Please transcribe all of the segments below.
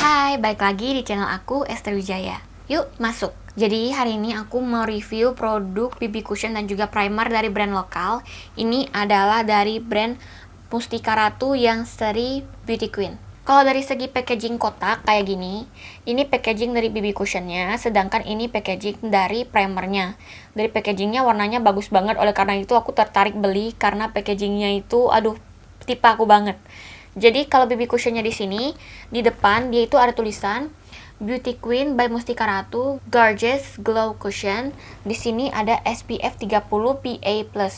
Hai, balik lagi di channel aku, Esther Wijaya. Yuk, masuk. Jadi hari ini aku mau review produk BB Cushion dan juga primer dari brand lokal. Ini adalah dari brand Mustika Ratu yang seri Beauty Queen. Kalau dari segi packaging kotak kayak gini, ini packaging dari BB Cushionnya, sedangkan ini packaging dari primernya. Dari packagingnya warnanya bagus banget, oleh karena itu aku tertarik beli karena packagingnya itu, aduh, tipe aku banget. Jadi kalau BB Cushionnya di sini, di depan dia itu ada tulisan Beauty Queen by Mustika Ratu Gorgeous Glow Cushion. Di sini ada SPF 30 PA++.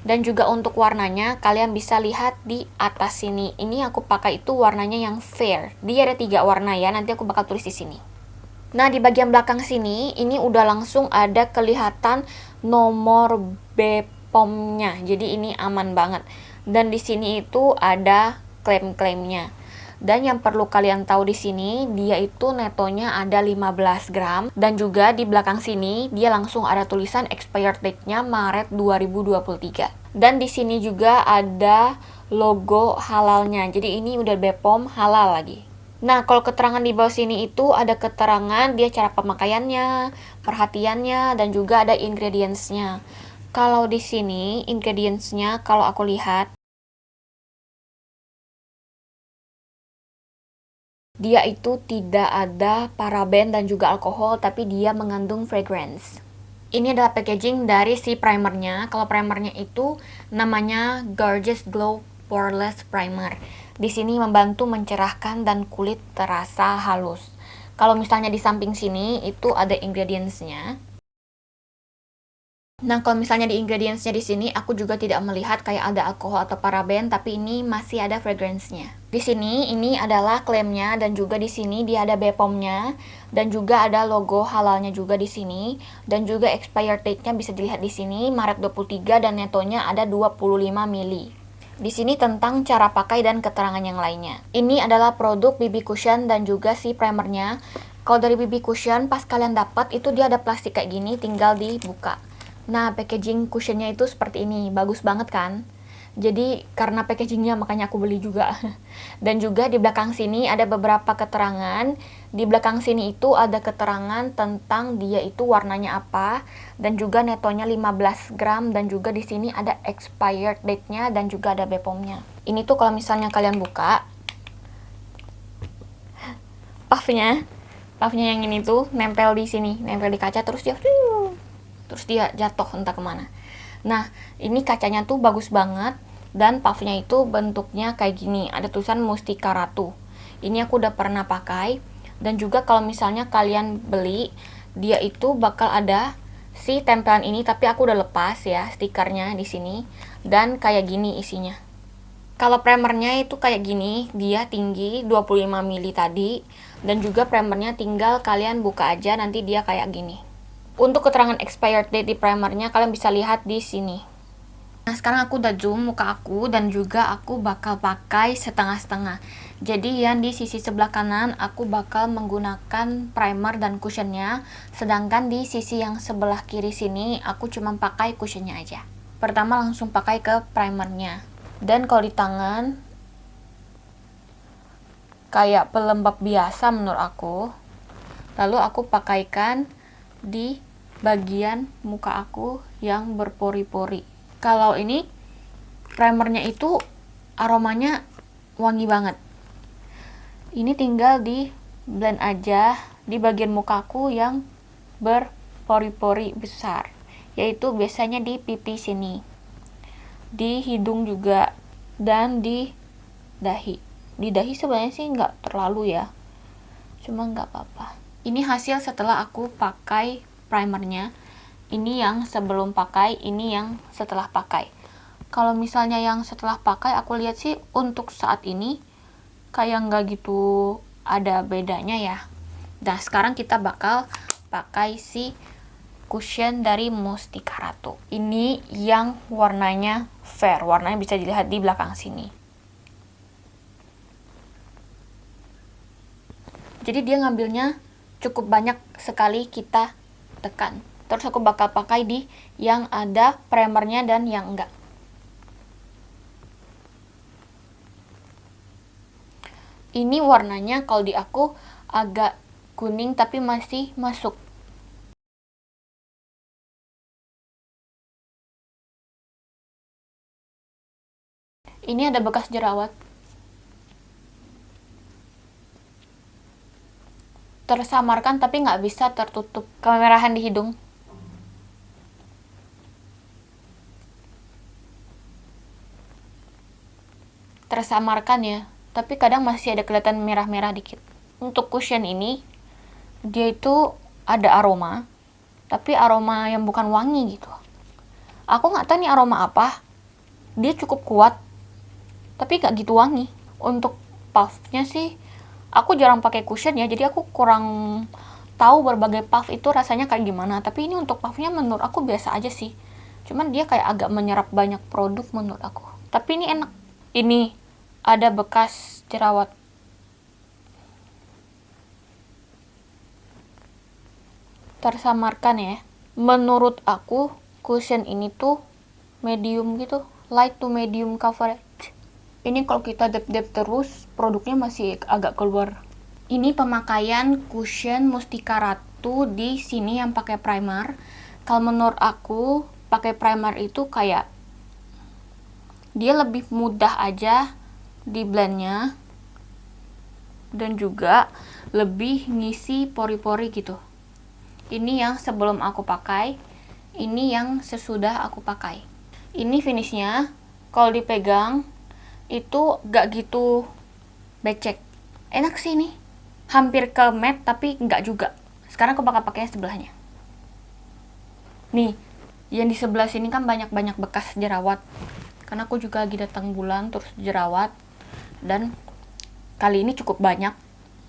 Dan juga untuk warnanya kalian bisa lihat di atas sini. Ini aku pakai itu warnanya yang fair. Dia ada 3 warna ya, nanti aku bakal tulis di sini. Nah, di bagian belakang sini ini udah langsung ada kelihatan nomor BPOM-nya. Jadi ini aman banget. Dan di sini itu ada klaim-klaimnya. Dan yang perlu kalian tahu di sini, dia itu netonya ada 15 gram. Dan juga di belakang sini, dia langsung ada tulisan expired date-nya Maret 2023. Dan di sini juga ada logo halalnya. Jadi ini udah BPOM halal lagi. Nah, kalau keterangan di bawah sini itu ada keterangan dia cara pemakaiannya, perhatiannya, dan juga ada ingredients-nya. Kalau di sini, ingredients-nya kalau aku lihat, dia itu tidak ada paraben dan juga alkohol, tapi dia mengandung fragrance. Ini adalah packaging dari si primernya. Kalau primernya itu namanya Gorgeous Glow Poreless Primer. Di sini membantu mencerahkan dan kulit terasa halus. Kalau misalnya di samping sini itu ada ingredients-nya. Nah, kalau misalnya di ingredients-nya di sini aku juga tidak melihat kayak ada alkohol atau paraben, tapi ini masih ada fragrance-nya. Di sini ini adalah klaimnya dan juga di sini dia ada BPOM-nya dan juga ada logo halalnya juga di sini dan juga expired date-nya bisa dilihat di sini Maret 23 dan netonya ada 25 mili. Di sini tentang cara pakai dan keterangan yang lainnya. Ini adalah produk BB Cushion dan juga si primernya. Kalau dari BB Cushion pas kalian dapat itu dia ada plastik kayak gini, tinggal dibuka. Nah, packaging cushionnya itu seperti ini, bagus banget kan? Jadi karena packagingnya makanya aku beli juga. Dan juga di belakang sini ada beberapa keterangan. Di belakang sini itu ada keterangan tentang dia itu warnanya apa dan juga netonya 15 gram dan juga di sini ada expired date-nya dan juga ada BPOM-nya. Ini tuh kalau misalnya kalian buka puffnya yang ini tuh nempel di sini, nempel di kaca terus dia jatuh entah kemana. Nah, ini kacanya tuh bagus banget dan puffnya itu bentuknya kayak gini, ada tulisan Mustika Ratu. Ini aku udah pernah pakai dan juga kalau misalnya kalian beli, dia itu bakal ada si tempelan ini, tapi aku udah lepas ya stikernya di sini dan kayak gini isinya. Kalau primernya itu kayak gini, dia tinggi 25 mili tadi dan juga primernya tinggal kalian buka aja nanti dia kayak gini. Untuk keterangan expired date di primernya kalian bisa lihat di sini. Nah, sekarang aku udah zoom muka aku dan juga aku bakal pakai setengah-setengah. Jadi yang di sisi sebelah kanan aku bakal menggunakan primer dan cushionnya, sedangkan di sisi yang sebelah kiri sini aku cuma pakai cushionnya aja. Pertama langsung pakai ke primernya. Dan kalau di tangan kayak pelembab biasa menurut aku. Lalu aku pakaikan di bagian muka aku yang berpori-pori. Kalau ini primernya itu aromanya wangi banget. Ini tinggal di blend aja di bagian mukaku yang berpori-pori besar, yaitu biasanya di pipi sini, di hidung juga, dan di dahi. Di dahi sebenarnya sih nggak terlalu ya, cuma nggak apa-apa. Ini hasil setelah aku pakai primernya. Ini yang sebelum pakai, ini yang setelah pakai. Kalau misalnya yang setelah pakai aku lihat sih untuk saat ini kayak nggak gitu ada bedanya ya. Nah, sekarang kita bakal pakai si cushion dari Mustika Ratu. Ini yang warnanya fair, warnanya bisa dilihat di belakang sini. Jadi dia ngambilnya cukup banyak sekali kita tekan. Terus aku bakal pakai di yang ada primernya dan yang enggak. Ini warnanya kalau di aku agak kuning tapi masih masuk. Ini ada bekas jerawat. Tersamarkan tapi nggak bisa tertutup. Kemerahan di hidung. Tersamarkan ya, tapi kadang masih ada kelihatan merah-merah dikit. Untuk cushion ini, dia itu ada aroma, tapi aroma yang bukan wangi gitu. Aku nggak tahu nih aroma apa. Dia cukup kuat, tapi nggak gitu wangi. Untuk puffnya sih, aku jarang pakai cushion ya, jadi aku kurang tahu berbagai puff itu rasanya kayak gimana. Tapi ini untuk puffnya menurut aku biasa aja sih. Cuman dia kayak agak menyerap banyak produk menurut aku. Tapi ini enak. Ini ada bekas jerawat. Tersamarkan ya. Menurut aku cushion ini tuh medium gitu, light to medium coverage. Ini kalau kita dep-dep terus produknya masih agak keluar. Ini pemakaian cushion Mustika Ratu di sini yang pakai primer. Kalau menurut aku pakai primer itu kayak dia lebih mudah aja di blendnya dan juga lebih ngisi pori-pori gitu. Ini yang sebelum aku pakai, ini yang sesudah aku pakai. Ini finishnya kalau dipegang itu gak gitu becek, enak sih ini, hampir ke matte tapi nggak juga. Sekarang aku bakal pakai sebelahnya. Nih, yang di sebelah sini kan banyak bekas jerawat karena aku juga lagi datang bulan terus jerawat, dan kali ini cukup banyak,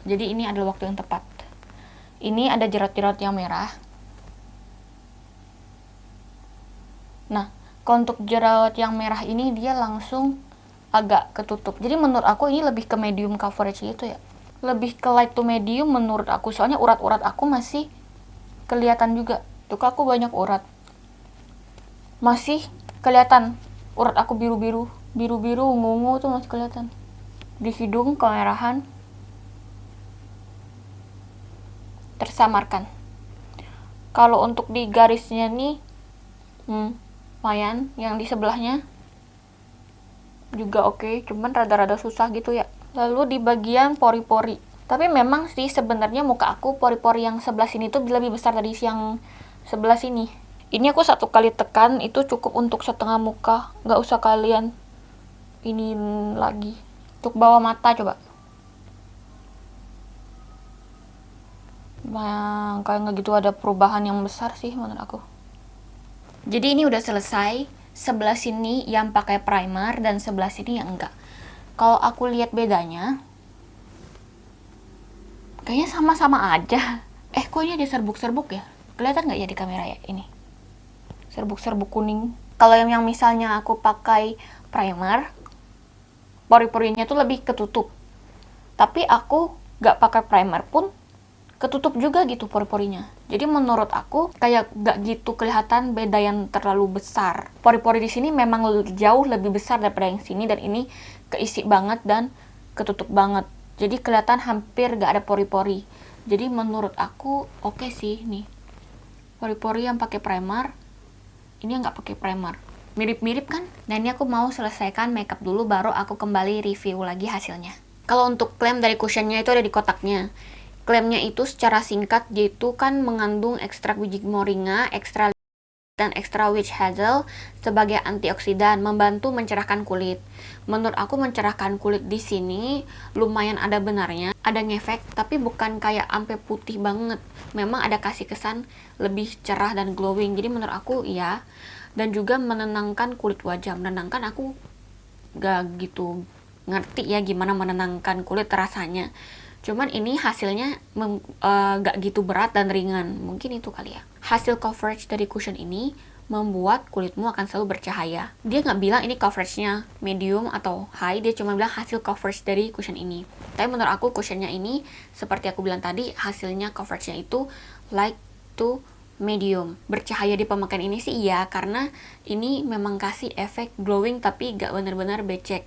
jadi ini adalah waktu yang tepat. Ini ada jerat-jerat yang merah. Nah, kalau untuk jerawat yang merah ini dia langsung agak ketutup, jadi menurut aku ini lebih ke medium coverage gitu ya, lebih ke light to medium menurut aku, soalnya urat-urat aku masih kelihatan juga. Tuh aku banyak urat, masih kelihatan urat aku biru-biru, ungu-ungu tuh masih kelihatan. Di hidung kemerahan. Tersamarkan. Kalau untuk di garisnya nih lumayan, yang di sebelahnya juga oke, cuman rada-rada susah gitu ya. Lalu di bagian pori-pori, tapi memang sih sebenarnya muka aku pori-pori yang sebelah sini tuh lebih besar dari yang sebelah sini. Ini aku 1 kali tekan itu cukup untuk setengah muka, nggak usah kalian ini lagi. Untuk bawah mata coba, kayak nggak gitu ada perubahan yang besar sih menurut aku. Jadi ini udah selesai. Sebelah sini yang pakai primer dan sebelah sini yang enggak. Kalau aku lihat bedanya, kayaknya sama-sama aja. Kok ini ada serbuk-serbuk ya? Kelihatan nggak ya di kamera ya ini? Serbuk-serbuk kuning. Kalau yang misalnya aku pakai primer, pori-porinya tuh lebih ketutup. Tapi aku nggak pakai primer pun ketutup juga gitu pori-porinya. Jadi menurut aku kayak gak gitu kelihatan beda yang terlalu besar. Pori-pori di sini memang jauh lebih besar daripada yang sini, dan ini keisi banget dan ketutup banget. Jadi kelihatan hampir gak ada pori-pori. Jadi menurut aku oke sih nih. Pori-pori yang pakai primer, ini yang nggak pakai primer. Mirip-mirip kan? Nah ini aku mau selesaikan makeup dulu baru aku kembali review lagi hasilnya. Kalau untuk klaim dari cushionnya itu ada di kotaknya. Klaimnya itu secara singkat yaitu kan mengandung ekstrak biji moringa, ekstra dan extra witch hazel sebagai antioksidan, membantu mencerahkan kulit. Menurut aku mencerahkan kulit di sini lumayan ada benarnya, ada ngefek, tapi bukan kayak ampe putih banget. Memang ada kasih kesan lebih cerah dan glowing. Jadi menurut aku iya, dan juga menenangkan kulit wajah. Menenangkan aku gak gitu ngerti ya gimana menenangkan kulit rasanya. Cuman ini hasilnya gak gitu berat dan ringan, mungkin itu kali ya. Hasil coverage dari cushion ini membuat kulitmu akan selalu bercahaya. Dia nggak bilang ini coveragenya medium atau high, dia cuma bilang hasil coverage dari cushion ini. Tapi menurut aku cushionnya ini, seperti aku bilang tadi, hasilnya coveragenya itu light to medium. Bercahaya di pemakaian ini sih iya, karena ini memang kasih efek glowing tapi gak benar-benar becek.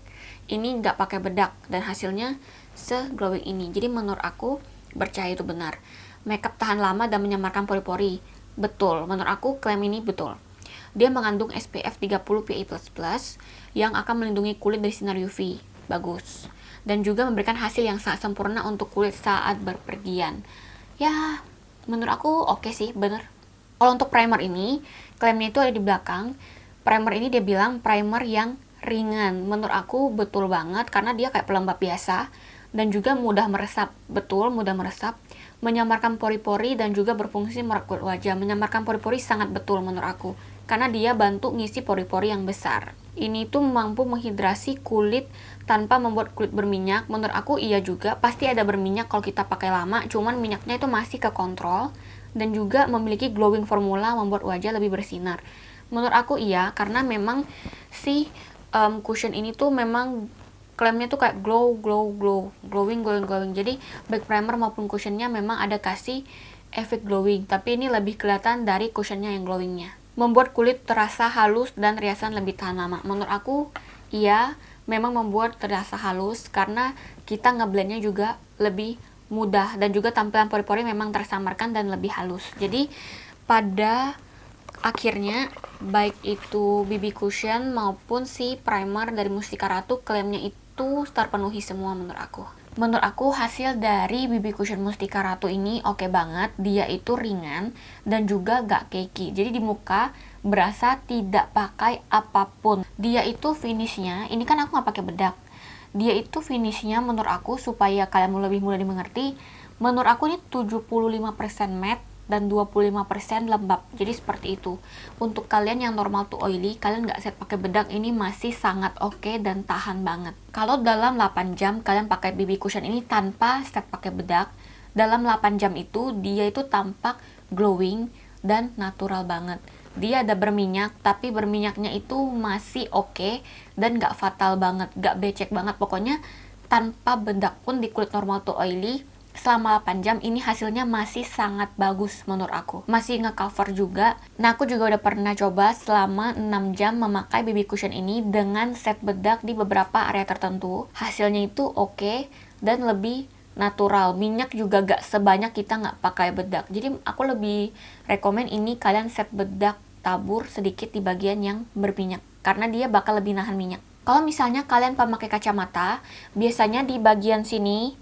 ini nggak pakai bedak dan hasilnya se-glowing ini. Jadi menurut aku percaya itu benar. Makeup tahan lama dan menyamarkan pori-pori. Betul, menurut aku klaim ini betul. Dia mengandung SPF 30 PA++ yang akan melindungi kulit dari sinar UV. Bagus. Dan juga memberikan hasil yang sangat sempurna untuk kulit saat berpergian. Ya, menurut aku oke sih, bener. Kalau untuk primer ini, klaimnya itu ada di belakang. Primer ini dia bilang primer yang ringan. Menurut aku betul banget karena dia kayak pelembab biasa dan juga mudah meresap. Betul, mudah meresap, menyamarkan pori-pori dan juga berfungsi merekut wajah. Menyamarkan pori-pori sangat betul menurut aku karena dia bantu ngisi pori-pori yang besar. Ini tuh mampu menghidrasi kulit tanpa membuat kulit berminyak. Menurut aku iya juga, pasti ada berminyak kalau kita pakai lama, cuman minyaknya itu masih kekontrol dan juga memiliki glowing formula membuat wajah lebih bersinar. Menurut aku iya, karena memang si cushion ini tuh memang klaimnya tuh kayak glowing. Jadi baik primer maupun cushionnya memang ada kasih efek glowing, tapi ini lebih kelihatan dari cushionnya yang glowingnya. Membuat kulit terasa halus dan riasan lebih tahan lama. Menurut aku iya, memang membuat terasa halus karena kita ngeblendnya juga lebih mudah dan juga tampilan pori-pori memang tersamarkan dan lebih halus. Jadi pada akhirnya baik itu BB cushion maupun si primer dari Mustika Ratu klaimnya itu terpenuhi semua menurut aku. Menurut aku hasil dari BB cushion Mustika Ratu ini oke banget. Dia itu ringan dan juga gak cakey. Jadi di muka berasa tidak pakai apapun. Dia itu finishnya, ini kan aku gak pakai bedak. Dia itu finishnya menurut aku supaya kalian lebih mudah dimengerti. Menurut aku ini 75% matte dan 25% lembab. Jadi seperti itu. Untuk kalian yang normal to oily, kalian nggak set pakai bedak, ini masih sangat oke dan tahan banget. Kalau dalam 8 jam kalian pakai BB cushion ini tanpa set pakai bedak, dalam 8 jam itu dia itu tampak glowing dan natural banget. Dia ada berminyak, tapi berminyaknya itu masih oke dan nggak fatal banget, nggak becek banget. Pokoknya tanpa bedak pun di kulit normal to oily selama 8 jam ini hasilnya masih sangat bagus menurut aku. Masih ngecover juga. Nah, aku juga udah pernah coba selama 6 jam memakai BB cushion ini dengan set bedak di beberapa area tertentu. Hasilnya itu oke dan lebih natural. Minyak juga gak sebanyak kita nggak pakai bedak. Jadi aku lebih rekomen ini kalian set bedak tabur sedikit di bagian yang berminyak karena dia bakal lebih nahan minyak. Kalau misalnya kalian pemakai kacamata, biasanya di bagian sini,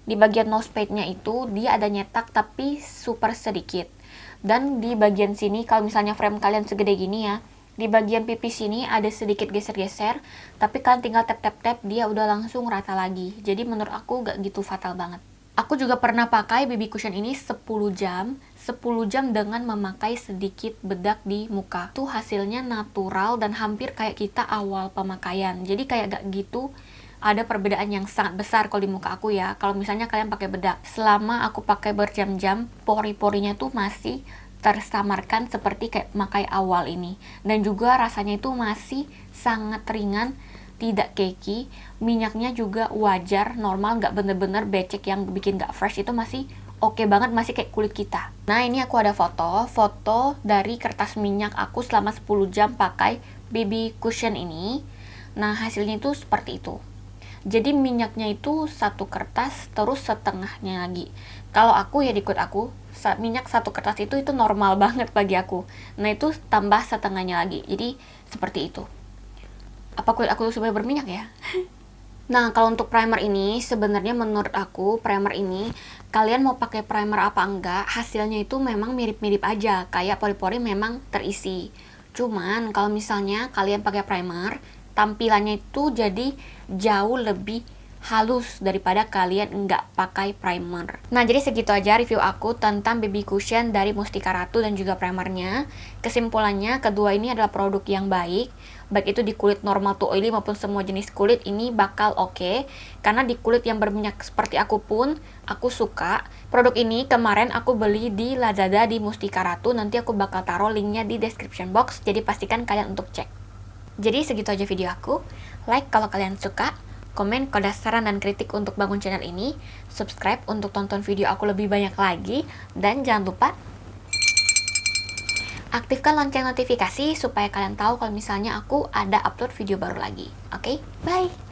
di bagian nosepad-nya itu dia ada nyetak tapi super sedikit. Dan di bagian sini kalau misalnya frame kalian segede gini ya, di bagian pipi sini ada sedikit geser-geser, tapi kalian tinggal tap-tap-tap dia udah langsung rata lagi. Jadi menurut aku gak gitu fatal banget. Aku juga pernah pakai BB cushion ini 10 jam dengan memakai sedikit bedak di muka. Tuh hasilnya natural dan hampir kayak kita awal pemakaian. Jadi kayak gak gitu ada perbedaan yang sangat besar kalau di muka aku ya. Kalau misalnya kalian pakai bedak, selama aku pakai berjam-jam, pori-porinya tuh masih tersamarkan seperti kayak pakai awal ini. Dan juga rasanya itu masih sangat ringan, tidak cakey. Minyaknya juga wajar, normal, nggak bener-bener becek yang bikin nggak fresh. Itu masih oke banget, masih kayak kulit kita. Nah, ini aku ada foto dari kertas minyak aku selama 10 jam pakai BB cushion ini. Nah, hasilnya itu seperti itu. Jadi minyaknya itu satu kertas terus setengahnya lagi. Kalau aku ya ikut aku, minyak satu kertas itu normal banget bagi aku. Nah itu tambah setengahnya lagi. Jadi seperti itu. Apa kulit aku supaya berminyak ya? Nah kalau untuk primer ini sebenarnya menurut aku primer ini kalian mau pakai primer apa enggak, hasilnya itu memang mirip-mirip aja. Kayak pori-pori memang terisi. Cuman kalau misalnya kalian pakai primer, tampilannya itu jadi jauh lebih halus daripada kalian nggak pakai primer. Nah jadi segitu aja review aku tentang BB cushion dari Mustika Ratu dan juga primernya. Kesimpulannya kedua ini adalah produk yang baik itu di kulit normal to oily maupun semua jenis kulit ini bakal oke. Karena di kulit yang berminyak seperti aku pun aku suka. Produk ini kemarin aku beli di Lazada di Mustika Ratu. Nanti aku bakal taruh linknya di description box, jadi pastikan kalian untuk cek. Jadi segitu aja video aku. Like kalau kalian suka, komen kalau ada saran dan kritik untuk bangun channel ini, subscribe untuk tonton video aku lebih banyak lagi, dan jangan lupa aktifkan lonceng notifikasi supaya kalian tahu kalau misalnya aku ada upload video baru lagi. Oke, bye!